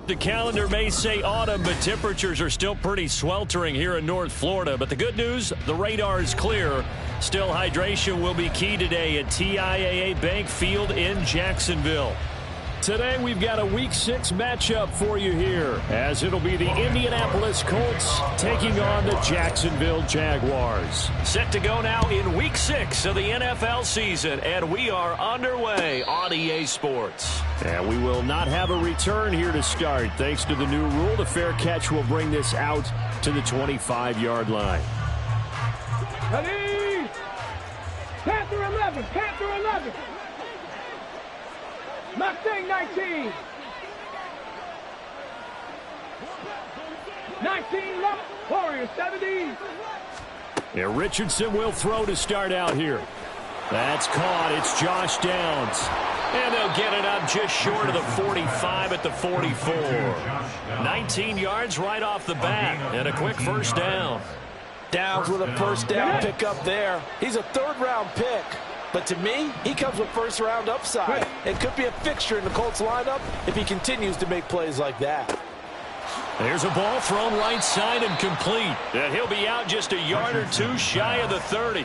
The calendar may say autumn, but temperatures are still pretty sweltering here in North Florida. But the good news, the radar is clear. Still, hydration will be key today at TIAA Bank Field in Jacksonville. Today, we've got a Week 6 matchup for you here, as it'll be the Indianapolis Colts taking on the Jacksonville Jaguars. Set to go now in Week 6 of the NFL season, and we are underway on EA Sports. And we will not have a return here to start. Thanks to the new rule, the fair catch will bring this out to the 25-yard line. Ready? Panther 11, Panther 11. Mustang 19. 19 left. Warriors 70. Yeah, Richardson will throw to start out here. That's caught. It's Josh Downs. And they'll get it up just short of the 45 at the 44. 19 yards right off the bat. And a quick first down. Downs with a first down pick up there. He's a third-round pick. But to me, he comes with first-round upside. It could be a fixture in the Colts lineup if he continues to make plays like that. There's a ball thrown right side and complete. And he'll be out just a yard or two shy of the 30.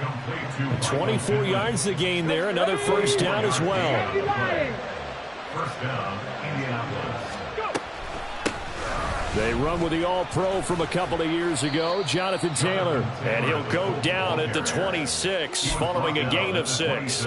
24 yards to gain there. Another first down as well. First down, Indianapolis. They run with the All-Pro from a couple of years ago, Jonathan Taylor. And he'll go down at the 26 following a gain of 6.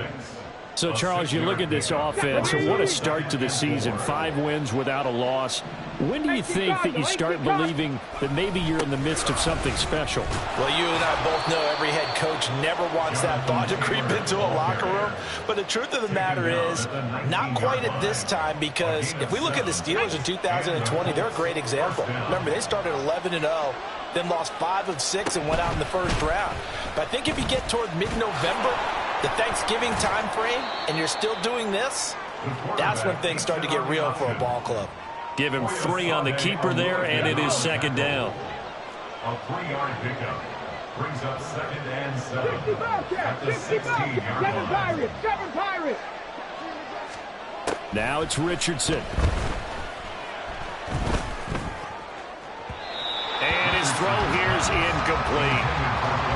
So, Charles, you look at this offense, and what a start to the season. 5 wins without a loss. When do you think that you start believing that maybe you're in the midst of something special? Well, you and I both know every head coach never wants that thought to creep into a locker room. But the truth of the matter is, not quite at this time, because if we look at the Steelers in 2020, they're a great example. Remember, they started 11-0, then lost 5 of 6 and went out in the first round. But I think if you get toward mid-November, the Thanksgiving time frame, and you're still doing this, that's when things start to get real for a ball club. Give him 3 on the keeper there, and it is second down. A 3-yard pickup brings up second and 7 at the 16-yard line. 7 Pirates. Now it's Richardson. And his throw here is incomplete.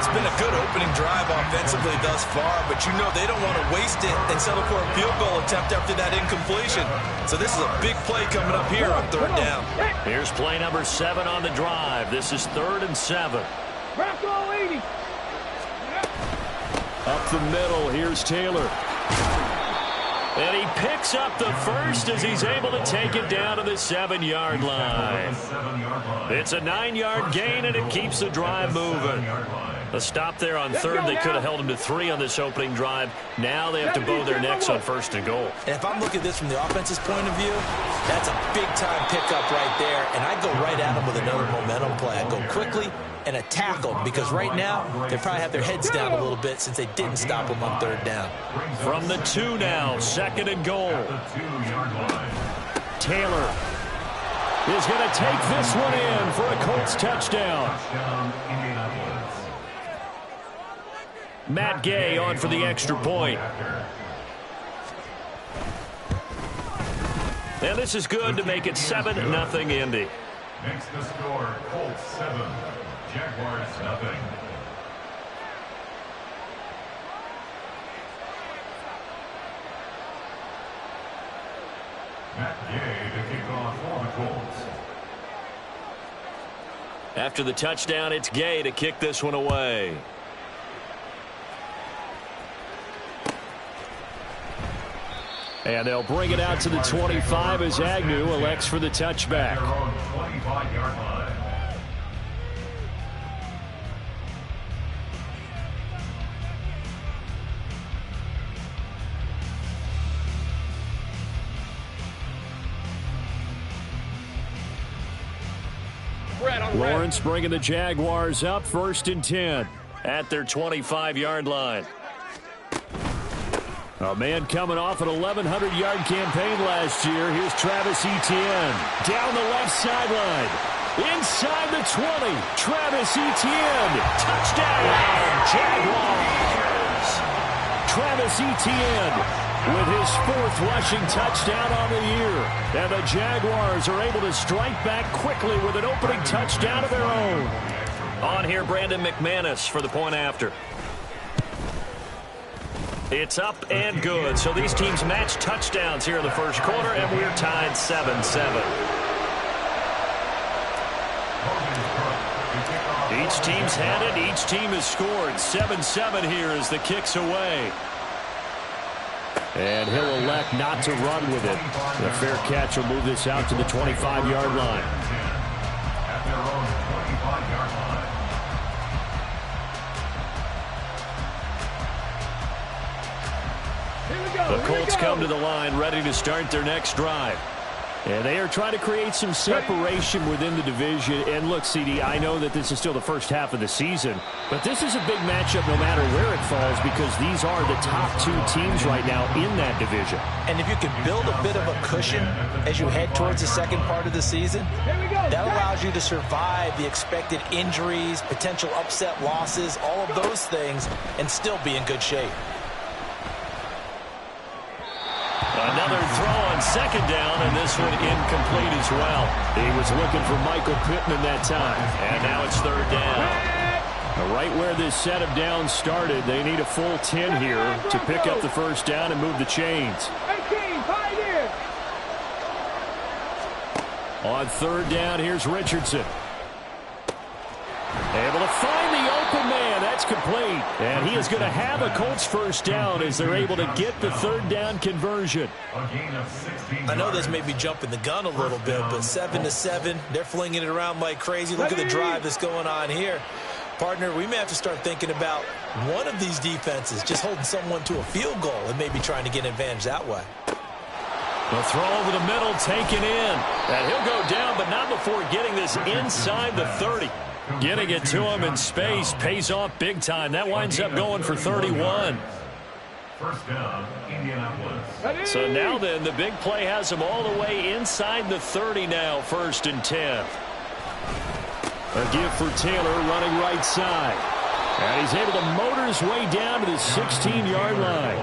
It's been a good opening drive offensively thus far, but you know they don't want to waste it and settle for a field goal attempt after that incompletion. So this is a big play coming up here on third down. Here's play number 7 on the drive. This is 3rd and 7. Bronco 80. Up the middle, here's Taylor. And he picks up the first as he's able to take it down to the 7-yard line. It's a 9-yard gain, and it keeps the drive moving. A stop there on 3rd. They could have held him to 3 on this opening drive. Now they have to bow their necks on 1st and goal. And if I'm looking at this from the offense's point of view, that's a big-time pickup right there. And I go right at him with another momentum play. I go quickly and attack them, because right now they probably have their heads down a little bit since they didn't stop him on 3rd down. From the 2 now, 2nd and goal. Taylor is going to take this one in for a Colts touchdown. Matt Gay on for the extra point. And this is good to make it 7-0 Indy. Makes the score Colts 7, Jaguars 0. Matt Gay to kick off for the Colts. After the touchdown, it's Gay to kick this one away. And they'll bring it out to the 25 as Agnew elects for the touchback. 25-yard line. Lawrence bringing the Jaguars up 1st and 10 at their 25-yard line. A man coming off an 1,100-yard campaign last year. Here's Travis Etienne down the left sideline. Inside the 20, Travis Etienne. Touchdown, Jaguars. Travis Etienne with his 4th rushing touchdown on the year. And the Jaguars are able to strike back quickly with an opening touchdown of their own. On here, Brandon McManus for the point after. It's up and good. So these teams match touchdowns here in the first quarter, and we're tied 7-7. Each team's had it. Each team has scored. 7-7 here as the kick's away. And he'll elect not to run with it. The fair catch will move this out to the 25-yard line. At their own 25-yard line. The Colts come to the line ready to start their next drive. And they are trying to create some separation within the division. And look, CD, I know that this is still the first half of the season, but this is a big matchup no matter where it falls because these are the top 2 teams right now in that division. And if you can build a bit of a cushion as you head towards the second part of the season, that allows you to survive the expected injuries, potential upset losses, all of those things, and still be in good shape. Another throw on second down, and this one incomplete as well. He was looking for Michael Pittman that time, and now it's 3rd down. Right where this set of downs started, they need a full 10 here to pick up the first down and move the chains. On 3rd down, here's Richardson. Able to find the open man. That's complete. And he is going to have a Colts first down as they're able to get the 3rd down conversion. I know this may be jumping the gun a little bit, but 7-7, they're flinging it around like crazy. Look at the drive that's going on here. Partner, we may have to start thinking about one of these defenses just holding someone to a field goal and maybe trying to get an advantage that way. The throw over the middle, taken in. And he'll go down, but not before getting this inside the 30. Getting it to him in space pays off big time. That winds up going for 31. First down, Indianapolis. So now then, the big play has him all the way inside the 30 now, 1st and 10. A give for Taylor running right side. And he's able to motor his way down to the 16-yard line.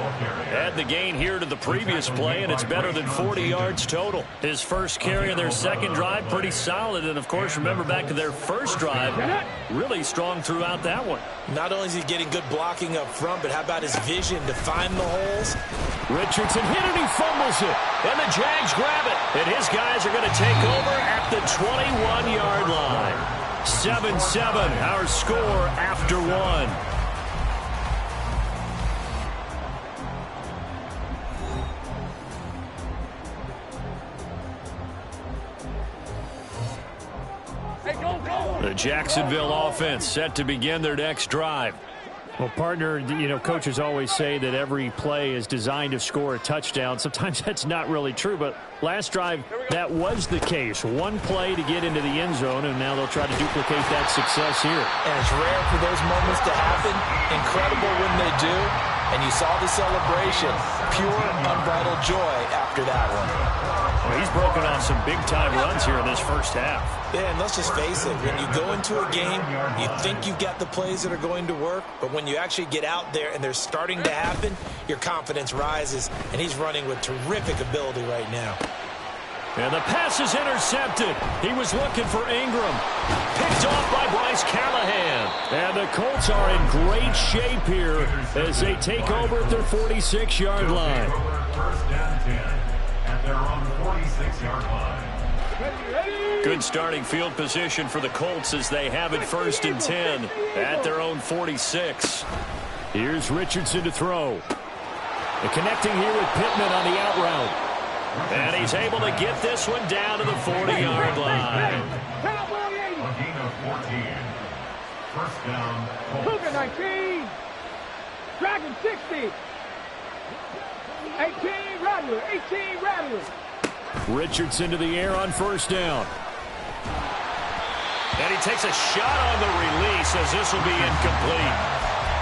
Add the gain here to the previous play, and it's better than 40 yards total. His first carry in their second drive, pretty solid. And, of course, remember back to their first drive, really strong throughout that one. Not only is he getting good blocking up front, but how about his vision to find the holes? Richardson hit it, he fumbles it. And the Jags grab it. And his guys are going to take over at the 21-yard line. 7-7, our score after 1. The Jacksonville offense set to begin their next drive. Well, partner, you know, coaches always say that every play is designed to score a touchdown. Sometimes that's not really true, but last drive, that was the case. One play to get into the end zone, and now they'll try to duplicate that success here. And it's rare for those moments to happen. Incredible when they do. And you saw the celebration. Pure, unbridled joy after that one. Well, he's broken off some big-time runs here in this first half. Yeah, and let's just face it. When you go into a game, you think you've got the plays that are going to work, but when you actually get out there and they're starting to happen, your confidence rises, and he's running with terrific ability right now. And the pass is intercepted. He was looking for Ingram. Picked off by Bryce Callahan. And the Colts are in great shape here as they take over at their 46-yard line. First down 10 at their own 46-yard line. Good starting field position for the Colts as they have it 1st and 10 at their own 46. Here's Richardson to throw. And connecting here with Pittman on the out route. And he's able to get this one down to the 40-yard line. A gain of 14. First down, Cougar 19. Dragon 60. 18 Rattler. 18 Rattler. Richardson to the air on first down. And he takes a shot on the release as this will be incomplete.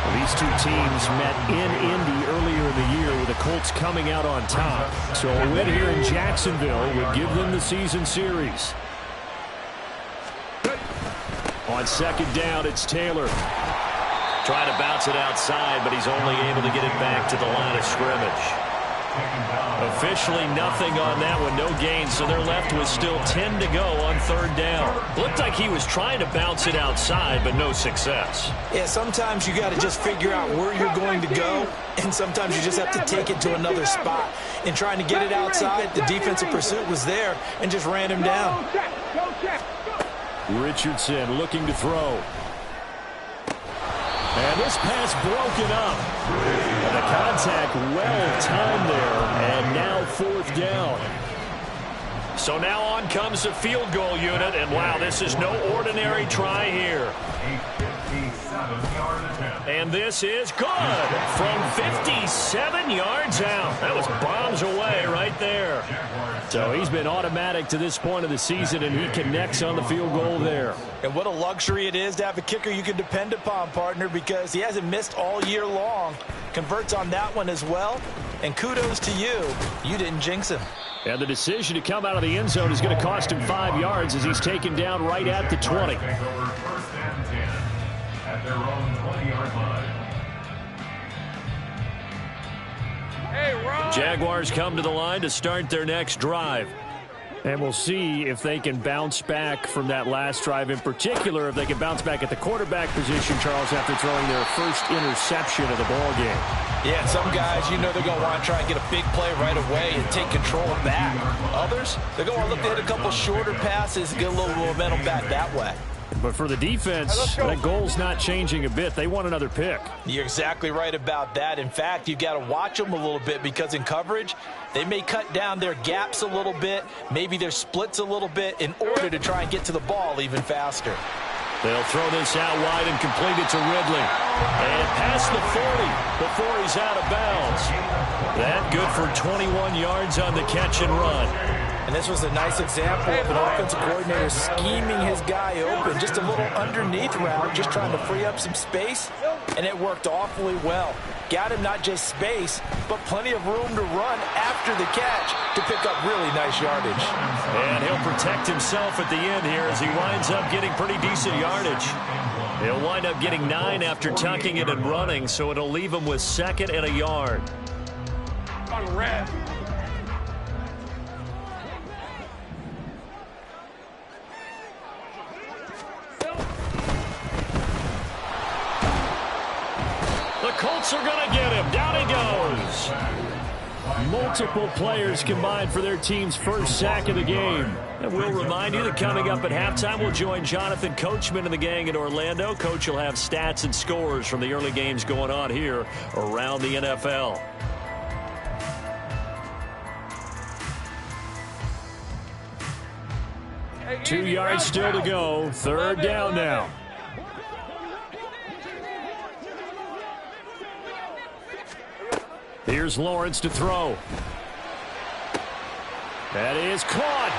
Well, these two teams met in Indy earlier in the year with the Colts coming out on top. So a win here in Jacksonville would give them the season series. On second down, it's Taylor. Trying to bounce it outside, but he's only able to get it back to the line of scrimmage. Officially nothing on that one, no gain, so they're left with still 10 to go on third down. Looked like he was trying to bounce it outside, but no success. Yeah, sometimes you got to just figure out where you're going to go, and sometimes you just have to take it to another spot. In trying to get it outside, the defensive pursuit was there and just ran him down. Richardson looking to throw. And this pass broken up. And the contact well timed there. And now fourth down. So now on comes the field goal unit. And wow, this is no ordinary try here. And this is good from 57 yards out. That was bombs away right there. So he's been automatic to this point of the season, and he connects on the field goal there. And what a luxury it is to have a kicker you can depend upon, partner, because he hasn't missed all year long. Converts on that one as well. And kudos to you. You didn't jinx him. And the decision to come out of the end zone is going to cost him 5 yards as he's taken down right at the 20. At their own 20-yard line. Jaguars come to the line to start their next drive. And we'll see if they can bounce back from that last drive, in particular, if they can bounce back at the quarterback position, Charles, after throwing their first interception of the ball game. Yeah, and some guys, you know they're going to want to try and get a big play right away and take control back. Others, they're going to look to hit a couple shorter passes and get a little momentum back that way. But for the defense, that goal's not changing a bit. They want another pick. You're exactly right about that. In fact, you've got to watch them a little bit because in coverage, they may cut down their gaps a little bit, maybe their splits a little bit in order to try and get to the ball even faster. They'll throw this out wide and complete it to Ridley. And past the 40 before he's out of bounds. That good for 21 yards on the catch and run. And this was a nice example of an offensive coordinator scheming his guy open. Just a little underneath route, just trying to free up some space, and it worked awfully well. Got him not just space, but plenty of room to run after the catch to pick up really nice yardage. And he'll protect himself at the end here as he winds up getting pretty decent yardage. He'll wind up getting 9 after tucking it and running, so it'll leave him with 2nd and a yard. Colts are going to get him. Down he goes. Multiple players combined for their team's first sack of the game. And we'll remind you that coming up at halftime, we'll join Jonathan Coachman and the gang in Orlando. Coach will have stats and scores from the early games going on here around the NFL. Two yards still to go. Third down now. Here's Lawrence to throw. That is caught.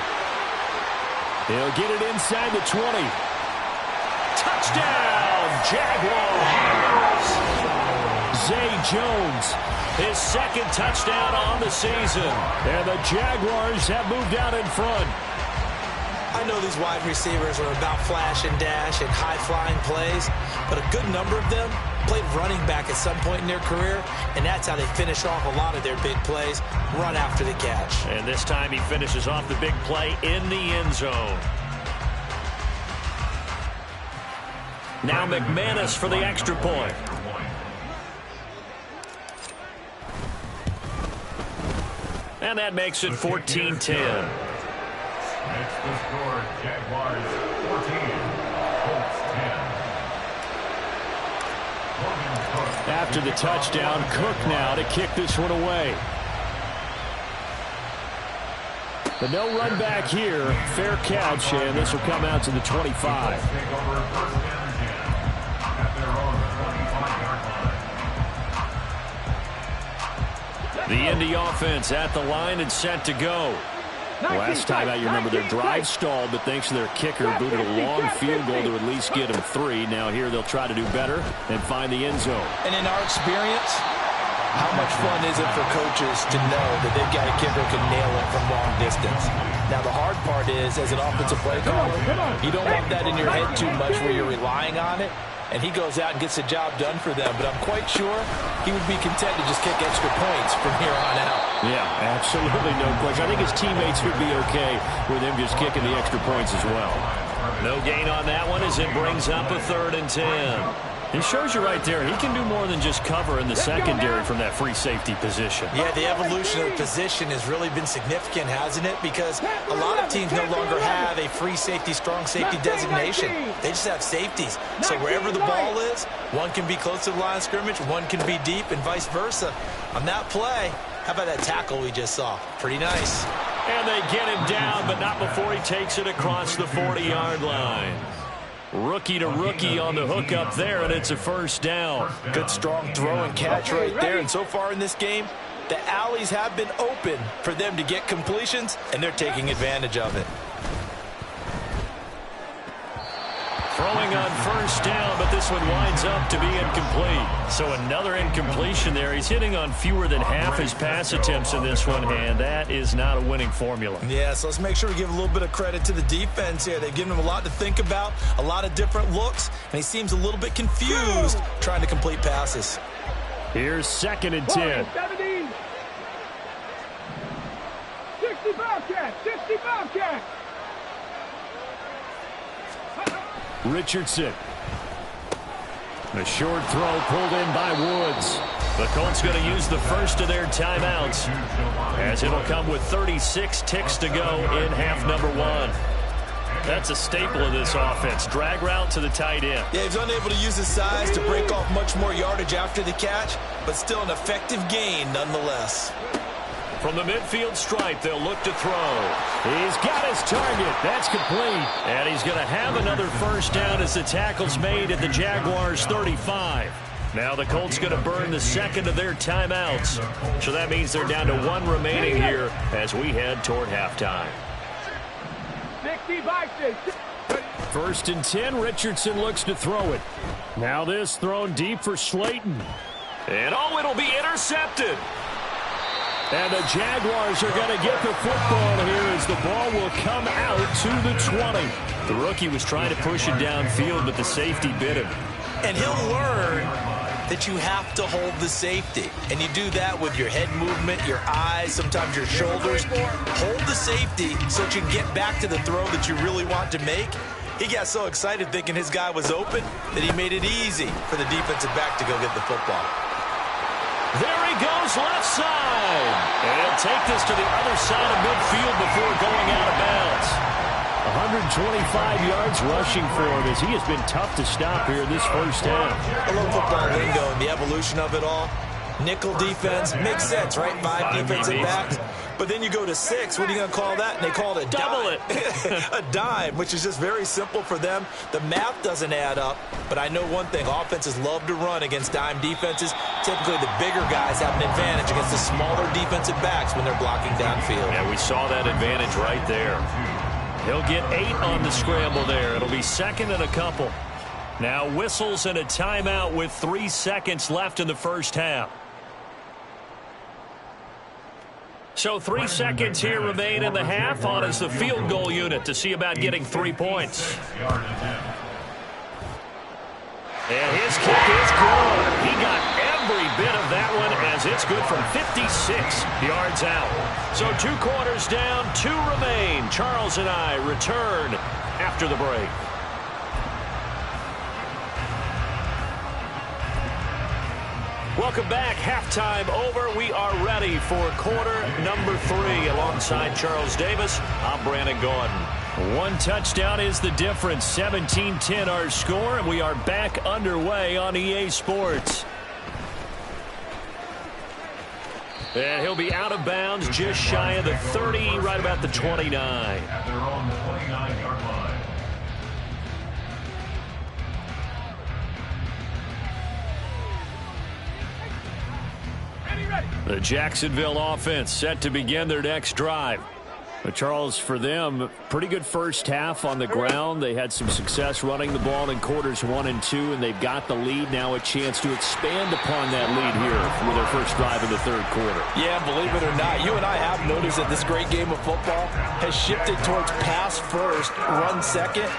He'll get it inside the 20. Touchdown, Jaguars. Zay Jones, his 2nd touchdown on the season. And the Jaguars have moved out in front. I know these wide receivers are about flash and dash and high-flying plays, but a good number of them played running back at some point in their career, and that's how they finish off a lot of their big plays, run after the catch. And this time he finishes off the big play in the end zone. Now McManus for the extra point. And that makes it 14-10. Next to score, Jaguars 14, Colts 10. After the touchdown, Cook now to kick this one away. The no run back here, fair catch, and this will come out to the 25. The Indy offense at the line and set to go. Last time out, you remember their drive stalled, but thanks to their kicker, booted a long field goal to at least get them 3. Now here they'll try to do better and find the end zone. And in our experience, how much fun is it for coaches to know that they've got a kicker who can nail it from long distance? Now the hard part is, as an offensive play caller, you don't want that in your head too much where you're relying on it. and he goes out and gets the job done for them. But I'm quite sure he would be content to just kick extra points from here on out. Yeah, absolutely no question. I think his teammates would be okay with him just kicking the extra points as well. No gain on that one as it brings up a 3rd and 10. It shows you right there, he can do more than just cover in the secondary from that free safety position. Yeah, the evolution of the position has really been significant, hasn't it? Because a lot of teams no longer have a free safety, strong safety designation. They just have safeties. So wherever the ball is, one can be close to the line of scrimmage, one can be deep, and vice versa. On that play, how about that tackle we just saw? Pretty nice. And they get him down, but not before he takes it across the 40-yard line. Rookie to rookie on the hook up there, and it's a 1st down. Good strong throw and catch right there. And so far in this game, the alleys have been open for them to get completions, and they're taking advantage of it. Throwing on 1st down, but this one winds up to be incomplete. So another incompletion there. He's hitting on fewer than half his pass attempts in this one, and that is not a winning formula. Yeah, so let's make sure we give a little bit of credit to the defense here. They've given him a lot to think about, a lot of different looks, and he seems a little bit confused trying to complete passes. Here's 2nd and 10. 70. 65 catch, 65 catch. Richardson. A short throw pulled in by Woods. The Colts going to use the first of their timeouts as it'll come with 36 ticks to go in half number 1. That's a staple of this offense. Drag route to the tight end. Yeah, he's unable to use his size to break off much more yardage after the catch, but still an effective gain nonetheless. From the midfield stripe, they'll look to throw. He's got his target. That's complete. And he's going to have another 1st down as the tackle's made at the Jaguars' 35. Now the Colts going to burn the 2nd of their timeouts. So that means they're down to 1 remaining here as we head toward halftime. 1st and 10, Richardson looks to throw it. Now this thrown deep for Slayton. And it'll be intercepted. And the Jaguars are going to get the football here as the ball will come out to the 20. The rookie was trying to push it downfield, but the safety bit him. And he'll learn that you have to hold the safety. And you do that with your head movement, your eyes, sometimes your shoulders. Hold the safety so that you can get back to the throw that you really want to make. He got so excited thinking his guy was open that he made it easy for the defensive back to go get the football. There he goes, left side. And he'll take this to the other side of midfield before going out of bounds. 125 yards rushing for him as he has been tough to stop here in this 1st half. I love football lingo and the evolution of it all. Nickel defense makes sense, right? 5 defensive backs. But then you go to 6. What are you going to call that? And they call it a double dime. A dime, which is just very simple for them. The math doesn't add up. But I know one thing. Offenses love to run against dime defenses. Typically, the bigger guys have an advantage against the smaller defensive backs when they're blocking downfield. Yeah, we saw that advantage right there. He'll get 8 on the scramble there. It'll be 2nd and a couple. Now whistles and a timeout with 3 seconds left in the 1st half. So 3 seconds here remain in the half. On is the field goal unit to see about getting 3 points. And his kick is good. He got every bit of that one as it's good from 56 yards out. So 2 quarters down, 2 remain. Charles and I return after the break. Welcome back. Halftime over. We are ready for quarter number 3. Alongside Charles Davis, I'm Brandon Gordon. 1 touchdown is the difference. 17-10 our score, and we are back underway on EA Sports. And he'll be out of bounds just shy of the 30, right about the 29. At their own 29-yard line. The Jacksonville offense set to begin their next drive. But Charles, for them, pretty good first half on the ground. They had some success running the ball in quarters 1 and 2, and they've got the lead. Now a chance to expand upon that lead here with their first drive in the 3rd quarter. Yeah, believe it or not, you and I have noticed that this great game of football has shifted towards pass first, run second.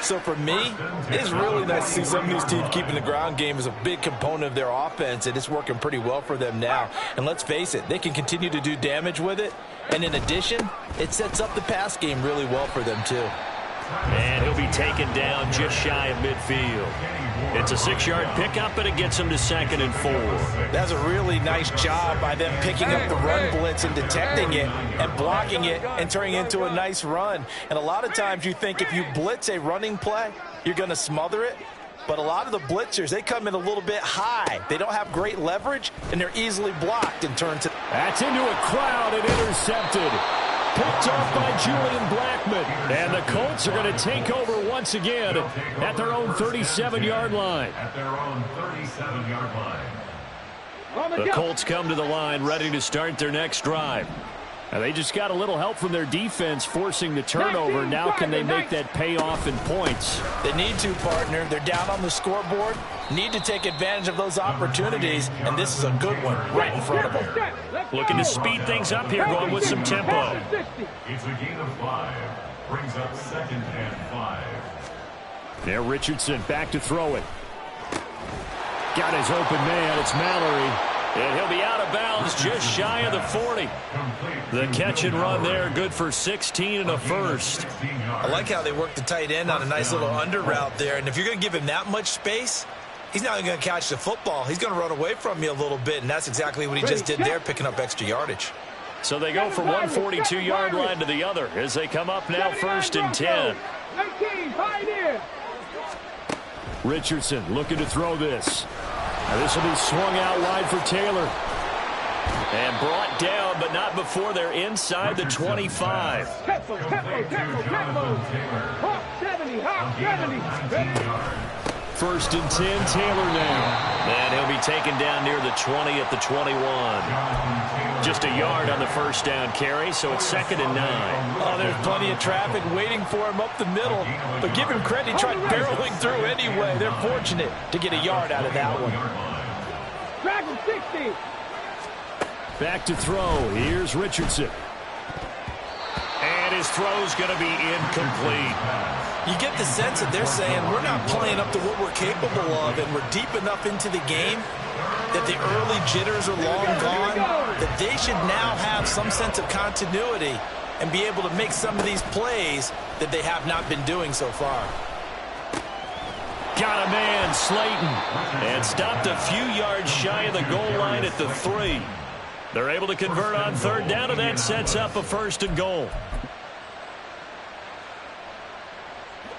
So for me, it's really nice to see some of these teams keeping the ground game as a big component of their offense, and it's working pretty well for them now. And let's face it, they can continue to do damage with it. And in addition, it sets up the pass game really well for them too. And he'll be taken down just shy of midfield. It's a 6-yard pickup, and it gets him to 2nd and 4. That's a really nice job by them picking up the run blitz and detecting it and blocking it and turning it into a nice run. And a lot of times you think if you blitz a running play, you're going to smother it. But a lot of the blitzers, they come in a little bit high. They don't have great leverage, and they're easily blocked and turned to... That's into a crowd and intercepted. Picked off by Julian Blackman. And the Colts are going to take over once again at their own 37-yard line. At their own 37-yard line. The Colts come to the line ready to start their next drive. Now they just got a little help from their defense forcing the turnover. Now can they make that pay off in points? They need to, partner. They're down on the scoreboard. Need to take advantage of those opportunities, and this is a good one right in front of them. Looking to speed things up here, going with some tempo. It's a gain of 5. Brings up 2nd and 5. Now Richardson back to throw it. Got his open man. It's Mallory. And he'll be out of bounds just shy of the 40. The catch and run there, good for 16 and a first. I like how they work the tight end on a nice little under route there. And if you're going to give him that much space, he's not going to catch the football. He's going to run away from you a little bit, and that's exactly what he just did there, picking up extra yardage. So they go from one 42-yard line to the other as they come up now 1st and 10. Richardson looking to throw this. Now this will be swung out wide for Taylor. And brought down, but not before they're inside the 25. Tempo. Hawk 70, Hawk 70. 1st and 10, Taylor now. And he'll be taken down near the 20 at the 21. Just a yard on the first down carry, so it's 2nd and 9. Oh, there's plenty of traffic waiting for him up the middle. But give him credit, he tried barreling through anyway. They're fortunate to get a yard out of that one. Dragon 60. Back to throw. Here's Richardson. And his throw's going to be incomplete. You get the sense that they're saying we're not playing up to what we're capable of, and we're deep enough into the game that the early jitters are long gone, that they should now have some sense of continuity and be able to make some of these plays that they have not been doing so far. Got a man, Slayton, and stopped a few yards shy of the goal line at the 3. They're able to convert on 3rd down, and that sets up a 1st and goal.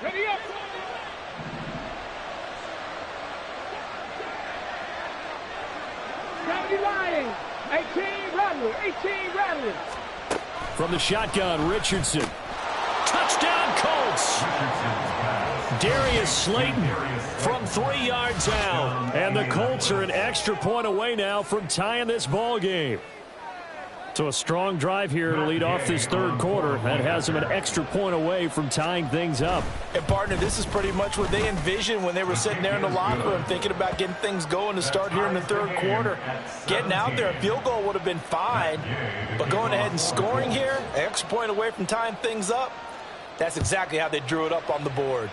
Ready up. Lying. 18 Rattler. From the shotgun, Richardson. Touchdown, Colts. Darius Slayton from 3 yards out. And the Colts are an extra point away now from tying this ball game. So a strong drive here to lead off this 3rd quarter. That has them an extra point away from tying things up. And, partner, this is pretty much what they envisioned when they were sitting there in the locker room thinking about getting things going to start here in the 3rd quarter. Getting out there, a field goal would have been fine. But going ahead and scoring here, an extra point away from tying things up, that's exactly how they drew it up on the board.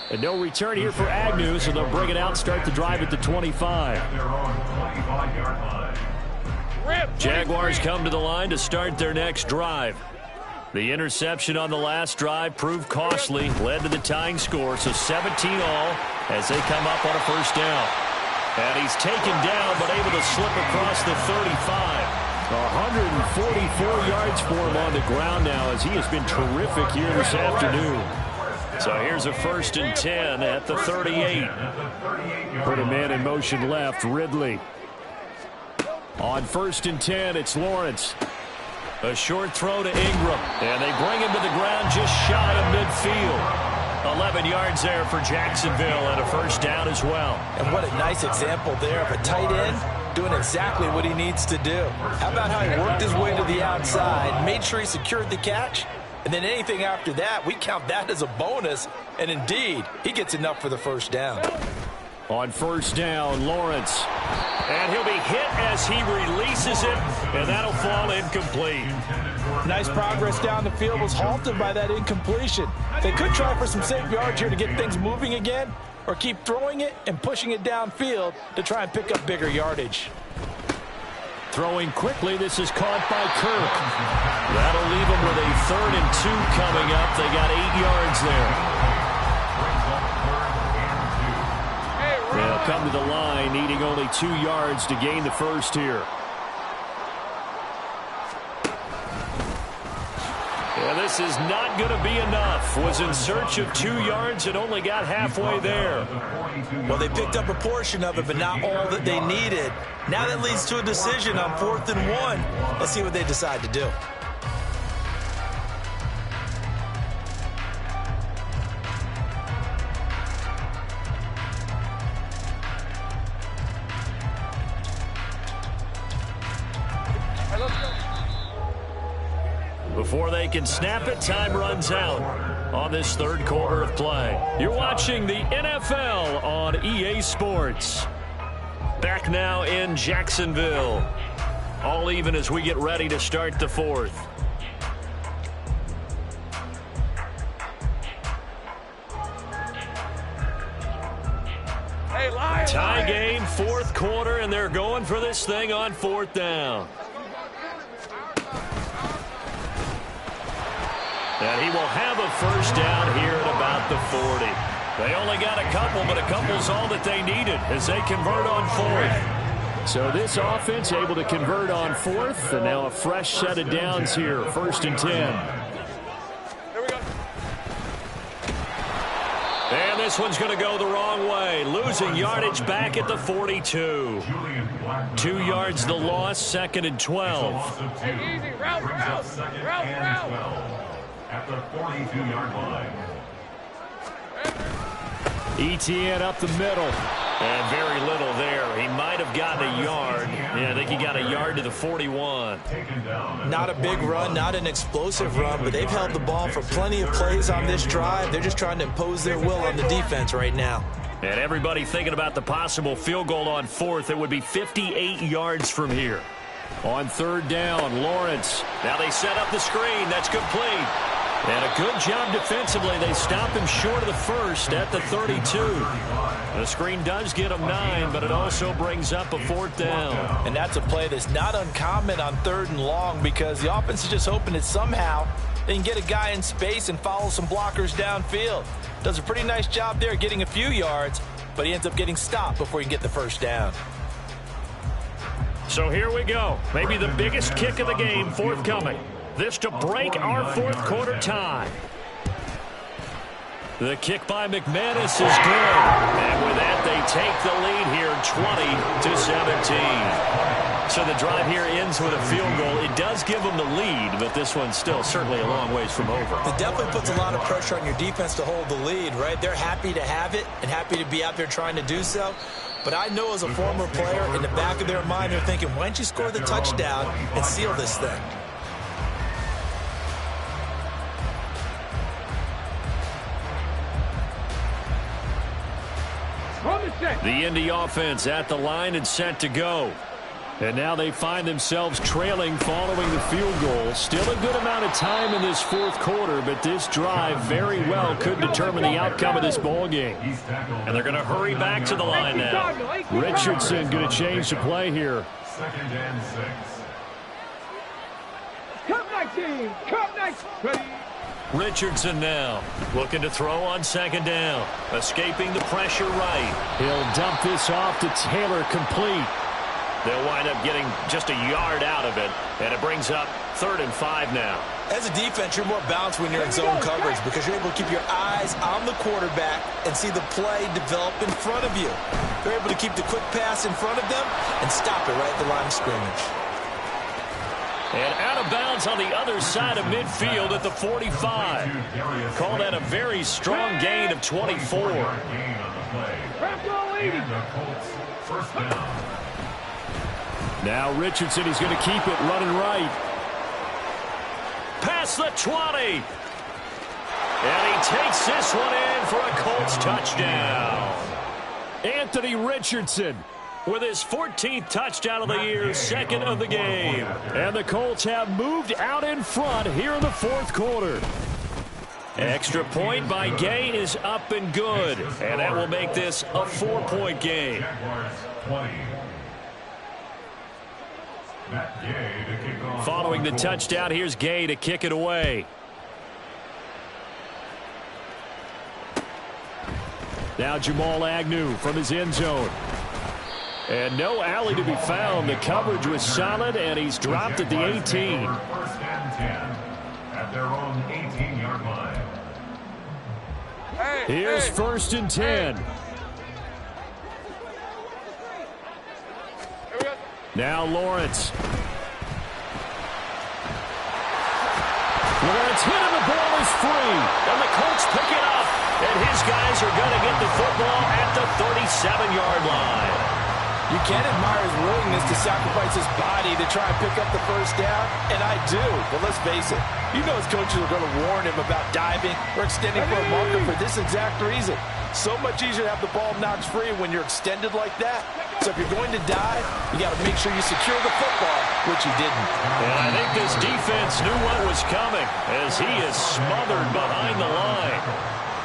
And no return here for Agnew, so they'll bring it out and start the drive at the 25. Jaguars come to the line to start their next drive. The interception on the last drive proved costly, led to the tying score, so 17 all as they come up on a 1st down. And he's taken down, but able to slip across the 35. 144 yards for him on the ground now, as he has been terrific here this afternoon. So here's a 1st and 10 at the 38. Put a man in motion left, Ridley. On 1st and 10, it's Lawrence. A short throw to Ingram, and they bring him to the ground just shy of midfield. 11 yards there for Jacksonville, and a 1st down as well. And what a nice example there of a tight end doing exactly what he needs to do. How about how he worked his way to the outside, made sure he secured the catch, and then anything after that, we count that as a bonus. And indeed, he gets enough for the 1st down. On first down, Lawrence. And he'll be hit as he releases it, and that'll fall incomplete. Nice progress down the field, was halted by that incompletion. They could try for some safe yards here to get things moving again, or keep throwing it and pushing it downfield to try and pick up bigger yardage. Throwing quickly, this is caught by Kirk. That'll leave them with a 3rd and 2 coming up. They got 8 yards there. They'll come to the line, needing only 2 yards to gain the first here. Yeah, this is not going to be enough. Was in search of 2 yards and only got halfway there. Well, they picked up a portion of it, but not all that they needed. Now that leads to a decision on 4th and 1. Let's see what they decide to do. Before they can snap it, time runs out on this 3rd quarter of play. You're watching the NFL on EA Sports. Back now in Jacksonville. All even as we get ready to start the 4th. Tie game, 4th quarter, and they're going for this thing on 4th down. And he will have a first down here at about the 40. They only got a couple, but a couple's all that they needed as they convert on 4th. So this offense able to convert on 4th, and now a fresh set of downs here, 1st and 10. Here we go. And this one's going to go the wrong way, losing yardage back at the 42. 2 yards the loss, 2nd and 12. Hey, easy, route. At the 42-yard line. ETN up the middle. And very little there. He might have gotten a yard. Yeah, I think he got a yard to the 41. Not a big run, not an explosive run, but they've held the ball for plenty of plays on this drive. They're just trying to impose their will on the defense right now. And everybody thinking about the possible field goal on 4th. It would be 58 yards from here. On 3rd down, Lawrence. Now they set up the screen. That's complete. And a good job defensively. They stop him short of the 1st at the 32. The screen does get him 9, but it also brings up a 4th down. And that's a play that's not uncommon on 3rd and long because the offense is just hoping that somehow they can get a guy in space and follow some blockers downfield. Does a pretty nice job there getting a few yards, but he ends up getting stopped before he can get the first down. So here we go. Maybe the biggest kick of the game forthcoming. This to break our 4th quarter tie. The kick by McManus is good. And with that, they take the lead here 20-17. So the drive here ends with a field goal. It does give them the lead, but this one's still certainly a long ways from over. It definitely puts a lot of pressure on your defense to hold the lead, right? They're happy to have it and happy to be out there trying to do so. But I know as a former player, in the back of their mind, they're thinking, why don't you score the touchdown and seal this thing? The Indy offense at the line and set to go. And now they find themselves trailing following the field goal. Still a good amount of time in this 4th quarter, but this drive very well could determine the outcome of this ball game. And they're going to hurry back to the line now. Richardson going to change the play here. 2nd and 6. Cup 19. Cup 19. Ready. Richardson now looking to throw on 2nd down. Escaping the pressure right. He'll dump this off to Taylor, complete. They'll wind up getting just a yard out of it, and it brings up 3rd and 5 now. As a defense, you're more balanced when you're in zone coverage because you're able to keep your eyes on the quarterback and see the play develop in front of you. They're able to keep the quick pass in front of them and stop it right at the line of scrimmage. And out of bounds on the other side of midfield at the 45. Call that a very strong gain of 24. Now Richardson, he's going to keep it running right. Past the 20. And he takes this one in for a Colts touchdown. Anthony Richardson with his 14th touchdown of the year, second of the game. And the Colts have moved out in front here in the fourth quarter. Extra point by G.A.T is up and good. And that will make this a 4-point game. Following the touchdown, here's G.A.T to kick it away. Now Jamal Agnew from his end zone. And no alley to be found. The coverage was solid, and he's dropped at the 18. First and 10 at their own 18-yard line. Here's first and 10. Now Lawrence. Lawrence hit him, the ball is free. And the Colts pick it up. And his guys are going to get the football at the 37-yard line. You can't admire his willingness to sacrifice his body to try and pick up the first down, and I do. But let's face it, you know his coaches are going to warn him about diving or extending for a marker for this exact reason. So much easier to have the ball knocked free when you're extended like that. So if you're going to dive, you got to make sure you secure the football, which he didn't. And I think this defense knew what was coming as he is smothered behind the line.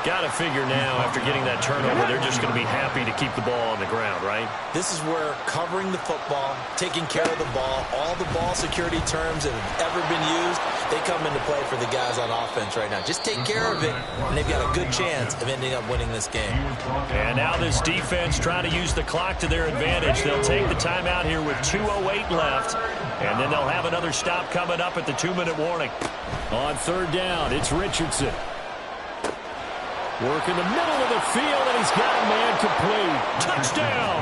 Got to figure now, after getting that turnover, they're just going to be happy to keep the ball on the ground, right? This is where covering the football, taking care of the ball, all the ball security terms that have ever been used, they come into play for the guys on offense right now. Just take care of it, and they've got a good chance of ending up winning this game. And now this defense trying to use the clock to their advantage. They'll take the timeout here with 2:08 left, and then they'll have another stop coming up at the 2-minute warning. On third down, it's Richardson. Work in the middle of the field, and he's got a man complete. Touchdown!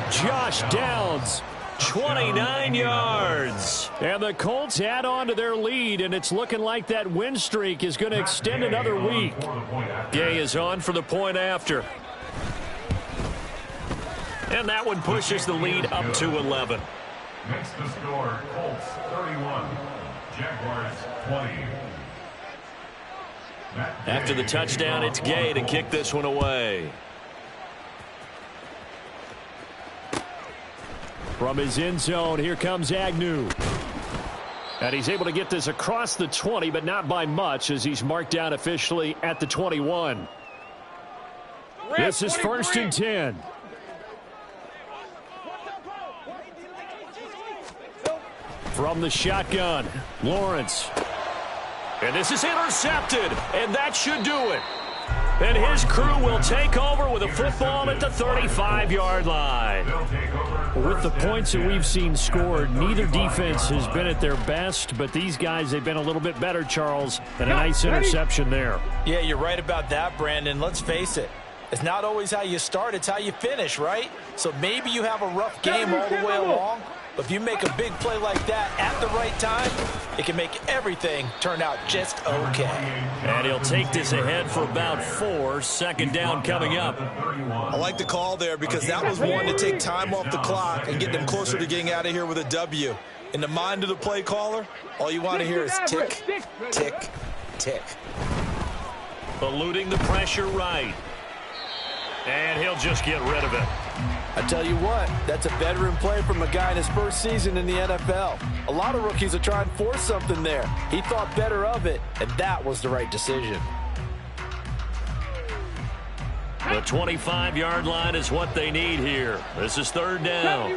Josh Downs, 29 yards. And the Colts add on to their lead, and it's looking like that win streak is going to extend another week. G.A.T is on for the point after. And that one pushes the lead up to 11. Makes the score Colts 31, Jaguars 20. After the touchdown, it's G.A.T to kick this one away. From his end zone, here comes Agnew. And he's able to get this across the 20, but not by much, as he's marked down officially at the 21. This is first and 10. From the shotgun, Lawrence. And this is intercepted, and that should do it. And his crew will take over with a football at the 35-yard line. With the points that we've seen scored, neither defense has been at their best, but these guys, they've been a little bit better, Charles, and a nice interception there. Yeah, you're right about that, Brandon. Let's face it. It's not always how you start, it's how you finish, right? So maybe you have a rough game all the way along, but if you make a big play like that at the right time, it can make everything turn out just okay. And he'll take this ahead for about 4. Second down coming up. I like the call there because that was one to take time off the clock and get them closer to getting out of here with a W. In the mind of the play caller, all you want to hear is tick, tick, tick. Eluding the pressure right. And he'll just get rid of it. I tell you what, that's a veteran play from a guy in his first season in the NFL. A lot of rookies are trying to force something there. He thought better of it, and that was the right decision. The 25-yard line is what they need here. This is third down.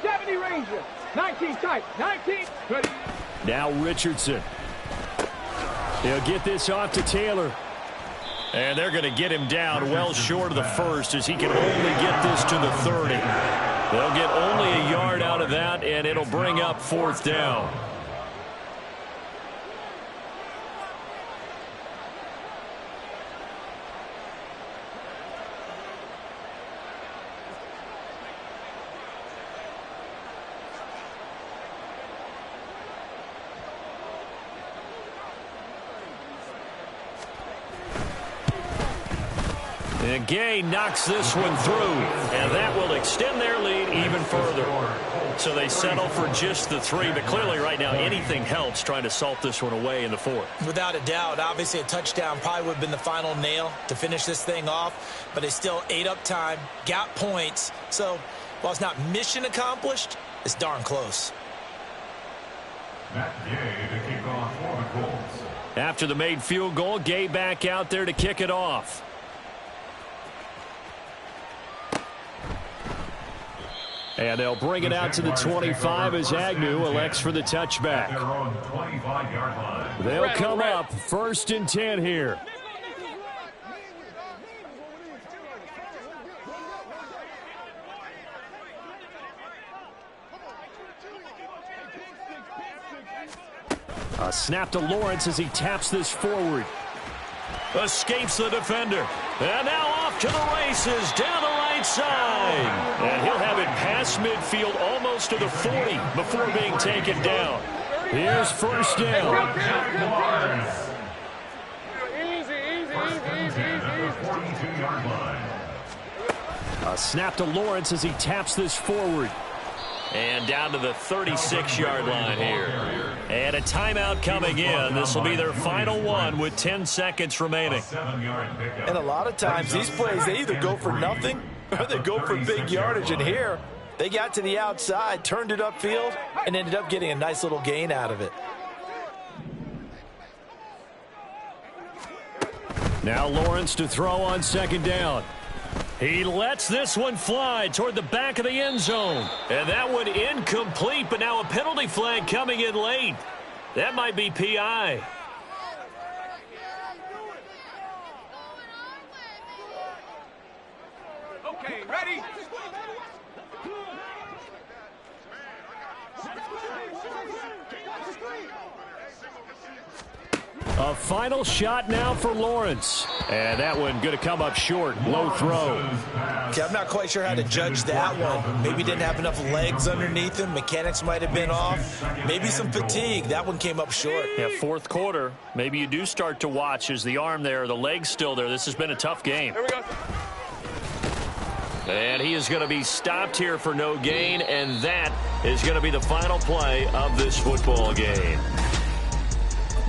70 Rangers, 19 tight, 19. Now Richardson. He'll get this off to Taylor. And they're going to get him down well short of the first as he can only get this to the 30. They'll get only a yard out of that, and it'll bring up fourth down. And Gay knocks this one through. And that will extend their lead even further. So they settle for just the 3. But clearly right now anything helps trying to salt this one away in the 4th. Without a doubt. Obviously a touchdown probably would have been the final nail to finish this thing off. But they still ate up time, got points. So while it's not mission accomplished, it's darn close. Matt Gay to kick off for the Colts. After the made field goal, Gay back out there to kick it off. And they'll bring it out to the 25 as Agnew elects for the touchback. They'll come up 1st and 10 here. A snap to Lawrence as he taps this forward. Escapes the defender. And now off to the races down the right side. And he'll have it past midfield almost to the 40 before being taken down. Here's 1st down. A snap to Lawrence as he taps this forward. And down to the 36-yard line here. And a timeout coming in. This will be their final one with 10 seconds remaining. And a lot of times these plays, they either go for nothing or they go for big yardage. And here, they got to the outside, turned it upfield, and ended up getting a nice little gain out of it. Now Lawrence to throw on 2nd down. He lets this one fly toward the back of the end zone. And that one incomplete, but now a penalty flag coming in late. That might be PI. Okay, ready? A final shot now for Lawrence. And that one going to come up short. Low throw. Okay, I'm not quite sure how to judge that one. Maybe didn't have enough legs underneath him. Mechanics might have been off. Maybe some fatigue. That one came up short. Yeah, 4th quarter. Maybe you do start to watch as the arm there, the leg's still there. This has been a tough game. Here we go. And he is going to be stopped here for no gain. And that is going to be the final play of this football game.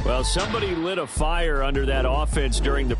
Well, somebody lit a fire under that offense during the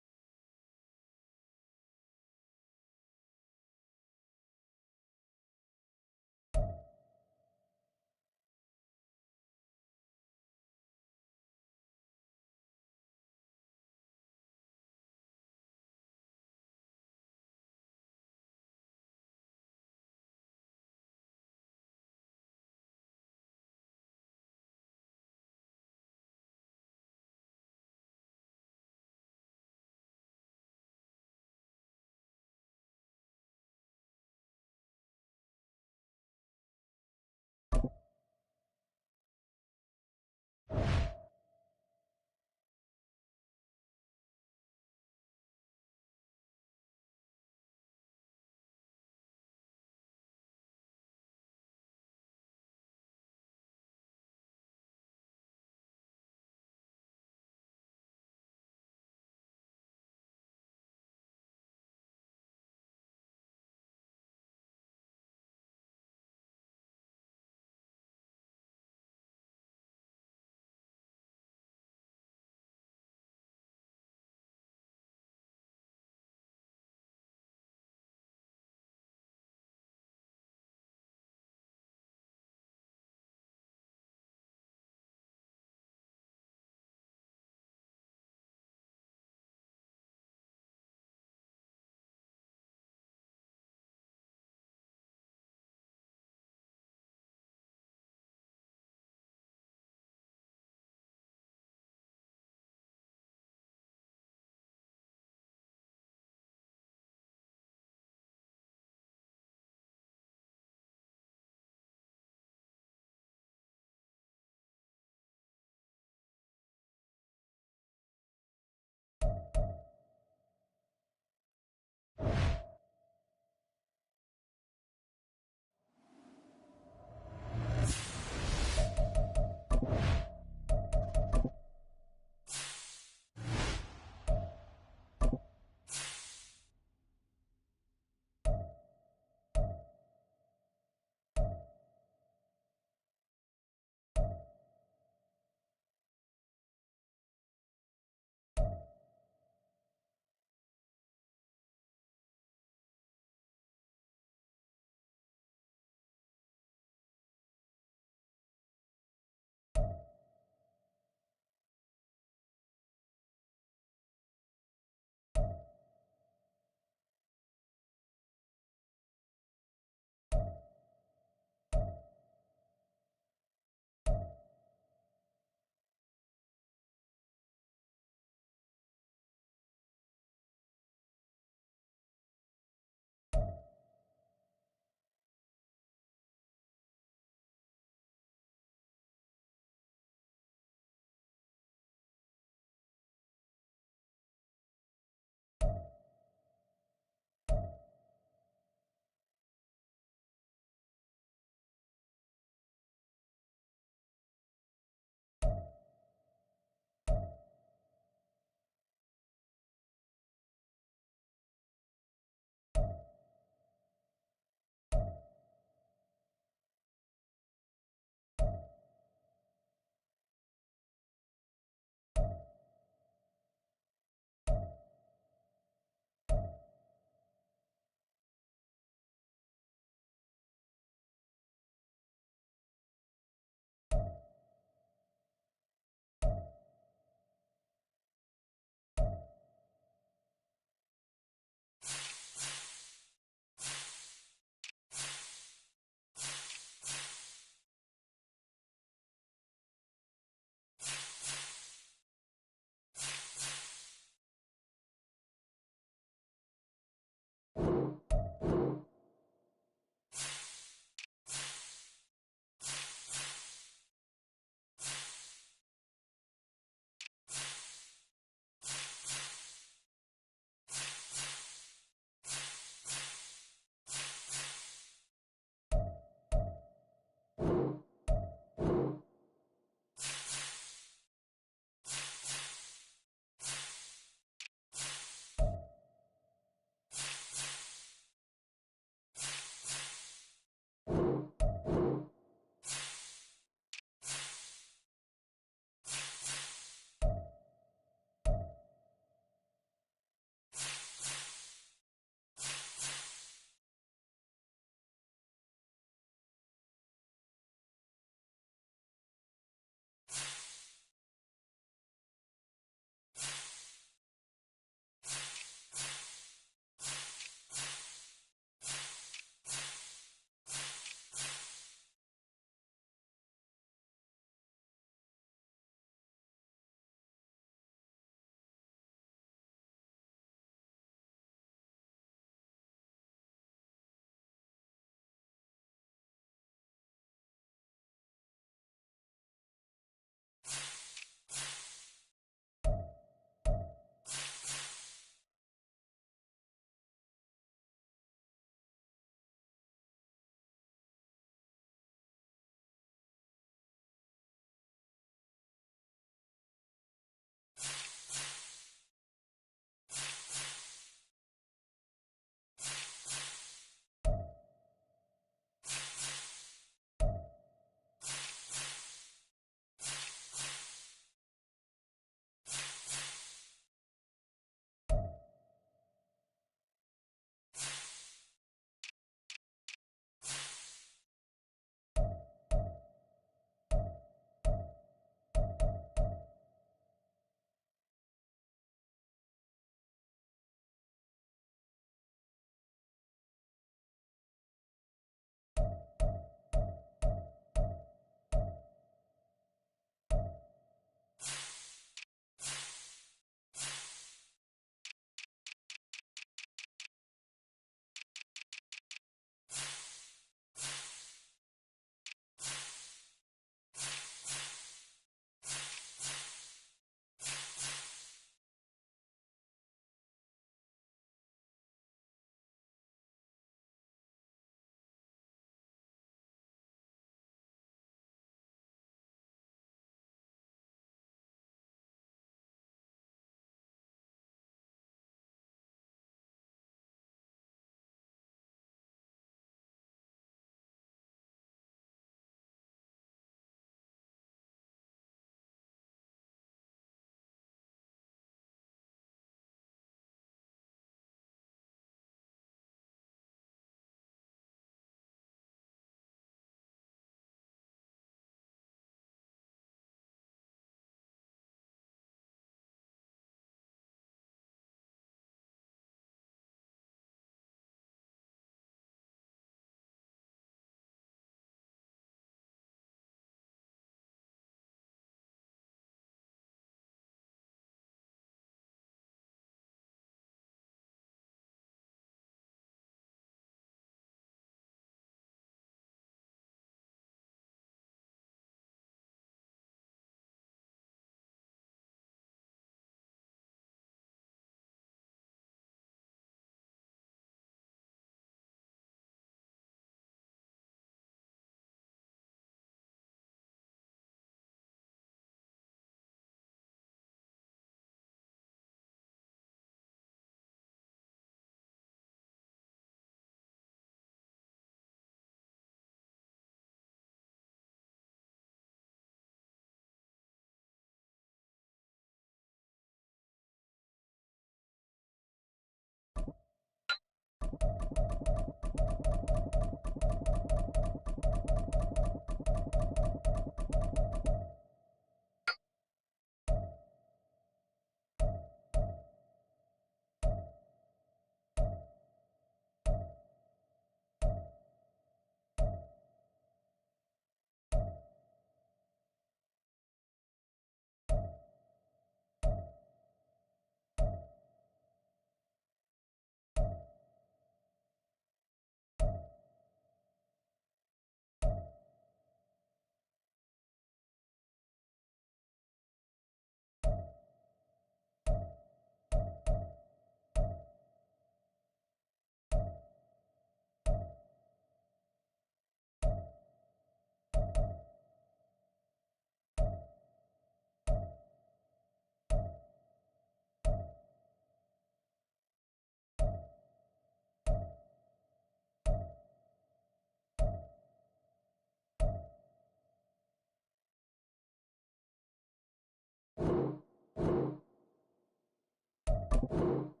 go.